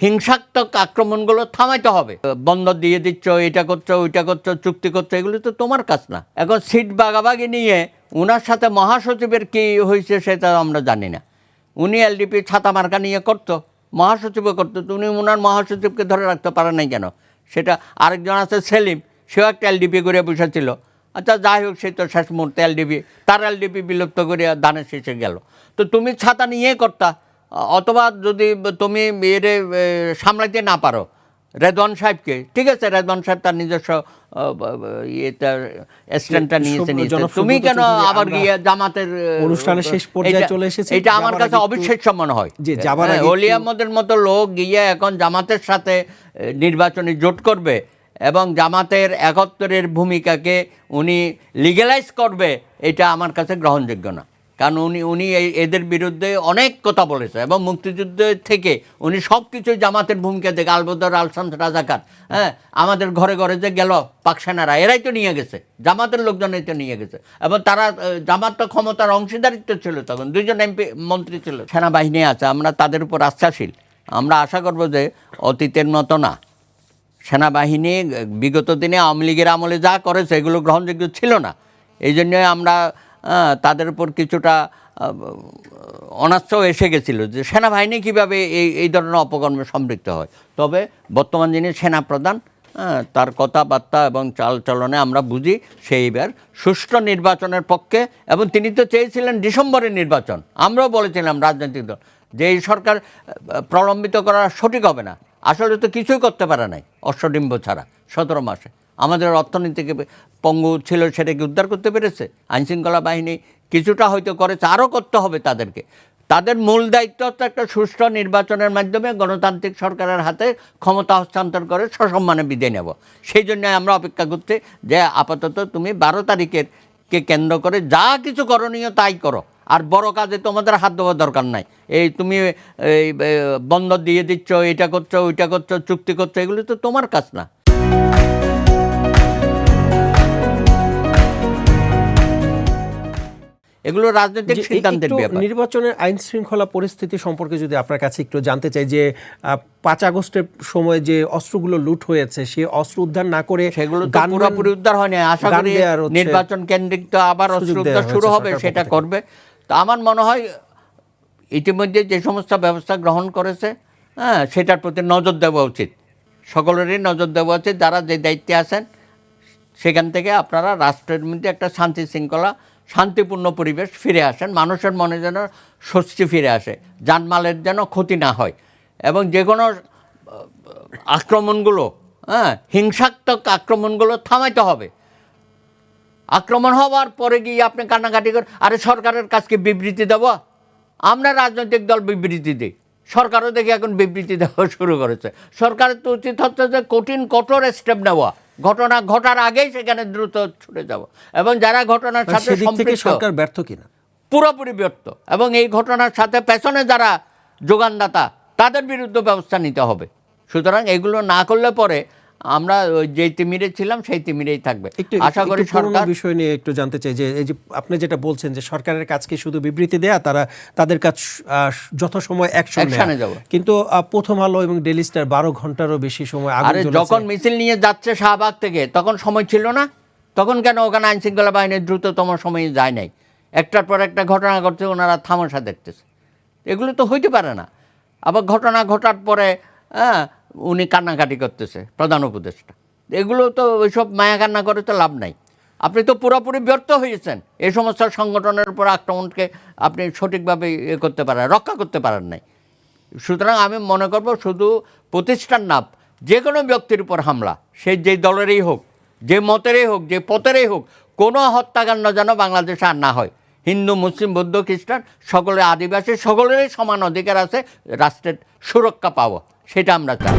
হিংসাত্মক আক্রমণগুলো থামাইতে হবে। বন্দর দিয়ে দিচ্ছ, এটা করছো, ওইটা করছো, চুক্তি করছো, এগুলো তো তোমার কাজ না। এখন সিট বাগাবাগি নিয়ে ওনার সাথে মহাসচিবের কী হয়েছে সেটা আমরা জানি না। উনি এলডিপি ছাতা মার্কা নিয়ে করতো, মহাসচিবও করতো, তো উনি ওনার মহাসচিবকে ধরে রাখতে পারেন নাই কেন? সেটা আরেকজন আছে সেলিম, সেও একটা এলডিপি করে বসেছিল। আচ্ছা যাই হোক, সে তো শেষ মুহূর্তে তার এলডিপি বিলুপ্ত করে দানের শেষে গেল। তো তুমি ছাতা নিয়ে করতা, অথবা যদি তুমি এর সামলাইতে না পারো রেদওয়ান সাহেবকে, ঠিক আছে, রেদওয়ান সাহেব তার নিজস্ব তার স্ট্যান্ডটা নিয়েছে, তুমি কেন আবার গিয়ে জামাতের অনুষ্ঠানের শেষ পর্যায়ে চলে এসেছে? এটা আমার কাছে অবিশ্বাস্য মনে হয়। ওলি আহমদের মতো লোক গিয়ে এখন জামাতের সাথে নির্বাচনী জোট করবে এবং জামাতের 71-এর ভূমিকাকে উনি লিগ্যালাইজ করবে, এটা আমার কাছে গ্রহণযোগ্য না। কারণ উনি এদের বিরুদ্ধে অনেক কথা বলেছে এবং মুক্তিযুদ্ধের থেকে উনি সব কিছুই জামাতের ভূমিকা দেখে, আলবদর, আলশামস, রাজাকার, হ্যাঁ, আমাদের ঘরে ঘরে যে গেল পাক সেনারা, এরাই তো নিয়ে গেছে, জামাতের লোকজনই তো নিয়ে গেছে। এবং তারা জামাত তো ক্ষমতার অংশীদারিত্ব ছিল, তখন 2জন এমপি মন্ত্রী ছিল। সেনাবাহিনী আছে, আমরা তাদের উপর আস্থাশীল। আমরা আশা করব যে অতীতের মতো না, সেনাবাহিনী বিগত দিনে আওয়ামী লীগের আমলে যা করেছে এগুলো গ্রহণযোগ্য ছিল না। এই জন্য আমরা তাদের উপর কিছুটা অনাস্থও এসে গেছিলো যে সেনাবাহিনী কীভাবে এই ধরনের অপকর্মে সম্পৃক্ত হয়। তবে বর্তমান যিনি সেনাপ্রধান, তার কথাবার্তা এবং চালচলনে আমরা বুঝি সেইবার সুষ্ঠু নির্বাচনের পক্ষে, এবং তিনি তো চেয়েছিলেন ডিসেম্বরের নির্বাচন। আমরাও বলেছিলাম রাজনৈতিক দল যে এই সরকার প্রলম্বিত করা সঠিক হবে না। আসলে তো কিছুই করতে পারে নাই অশ্বডিম্ব ছাড়া 17 মাসে। আমাদের অর্থনীতিকে পঙ্গু ছিল, সেটাকে উদ্ধার করতে পেরেছে। আইনশৃঙ্খলা বাহিনী কিছুটা হয়তো করেছে, আরও করতে হবে তাদেরকে। তাদের মূল দায়িত্ব হচ্ছে একটা সুষ্ঠু নির্বাচনের মাধ্যমে গণতান্ত্রিক সরকারের হাতে ক্ষমতা হস্তান্তর করে সসম্মানে বিদায় নেব। সেই জন্য আমরা অপেক্ষা করছি যে আপাতত তুমি 12 তারিখেরকে কেন্দ্র করে যা কিছু করণীয় তাই করো, আর বড় কাজে তোমাদের হাত দেওয়ার দরকার নাই। এই তুমি এই বন্দর দিয়ে দিচ্ছ, এটা করছো, ওইটা করছো, চুক্তি করছো, এগুলো তো তোমার কাজ না। এগুলো রাজনৈতিক সিদ্ধান্তের ব্যাপার। নির্বাচনের আইন শৃঙ্খলা পরিস্থিতি সম্পর্কে যদি আপনার কাছে একটু জানতে চাই, যে 5 আগস্টের সময় যে অস্ত্রগুলো লুট হয়েছে, সে অস্ত্র উদ্ধার না করে সেগুলো পুরোপুরি উদ্ধার হয়নি। আশা করি নির্বাচন কেন্দ্রিক তো আবার অস্ত্র উদ্ধার শুরু হবে, সেটা করবে। তো আমার মনে হয় ইতিমধ্যে যে সমস্ত ব্যবস্থা গ্রহণ করেছে, সেটার প্রতি নজর দেওয়া উচিত, সকলেরই নজর দেওয়া উচিত। যারা যে দায়িত্বে আছেন সেখান থেকে আপনারা রাষ্ট্রের মধ্যে একটা শান্তি শৃঙ্খলা, শান্তিপূর্ণ পরিবেশ ফিরে আসেন, মানুষের মনে যেন স্বস্তি ফিরে আসে, জানমালের যেন ক্ষতি না হয়, এবং যে কোনো আক্রমণগুলো, হিংসাত্মক আক্রমণগুলো থামাইতে হবে। আক্রমণ হওয়ার পরে গিয়ে আপনি কান্নাকাটি করে আরে সরকারের কাছকে বিবৃতি দেব, আমরা রাজনৈতিক দল বিবৃতি দিই, সরকারও দেখি এখন বিবৃতি দেওয়া শুরু করেছে। সরকারের তো উচিত হচ্ছে যে কঠোর স্টেপ নেওয়া, ঘটনা ঘটার আগেই সেখানে দ্রুত ছুটে যাব। এবং যারা ঘটনার সাথে সম্পৃক্ত, সরকার ব্যর্থ কিনা? পুরোপুরি ব্যর্থ। এবং এই ঘটনার সাথে পেছনে যারা যোগানদাতা, তাদের বিরুদ্ধে ব্যবস্থা নিতে হবে। সুতরাং এগুলো না করলে পরে আমরা যেই তিমিরে ছিলাম সেই তিমিরেই থাকবে। আশা করি সরকার বিষয় নিয়ে একটু জানতে চাই যে এই যে আপনি যেটা বলছেন যে সরকারের কাছকে শুধু বিবৃতি দেয়া, তাদের কাজ যথাসময় অ্যাকশনে যাব, কিন্তু প্রথম আলো এবং ডেইলি স্টার 12 ঘন্টারও বেশি সময় যখন মিছিল নিয়ে যাচ্ছে শাহবাগ থেকে, তখন সময় ছিল না? তখন কেন ওখানে আইনশৃঙ্খলা বাহিনীর দ্রুততম সময়ে যায় নাই? একটার পর একটা ঘটনা ঘটছে, ওনারা থামসা দেখতেছে। এগুলো তো হইতে পারে না। আবার ঘটনা ঘটার পরে উনি কান্নাকাটি করতেছে প্রধান উপদেষ্টা। এগুলো তো ওইসব মায়া কান্না করে তো লাভ নাই। আপনি তো পুরোপুরি ব্যর্থ হয়েছেন। এই সমস্ত সংগঠনের উপর আক্রমণকে আপনি সঠিকভাবে করতে পারেন, রক্ষা করতে পারেন নাই। সুতরাং আমি মনে করব শুধু প্রতিষ্ঠান না, যে কোনো ব্যক্তির উপর হামলা, সে যেই দলেরই হোক, যে মতেরই হোক, যে পথেরই হোক, কোনো হত্যাকাণ্ড যেন বাংলাদেশে আর না হয়। হিন্দু, মুসলিম, বৌদ্ধ, খ্রিস্টান, সকলের, আদিবাসী, সকলেরই সমান অধিকার আছে রাষ্ট্রের সুরক্ষা পাওয়া, সেটা আমরা চাই।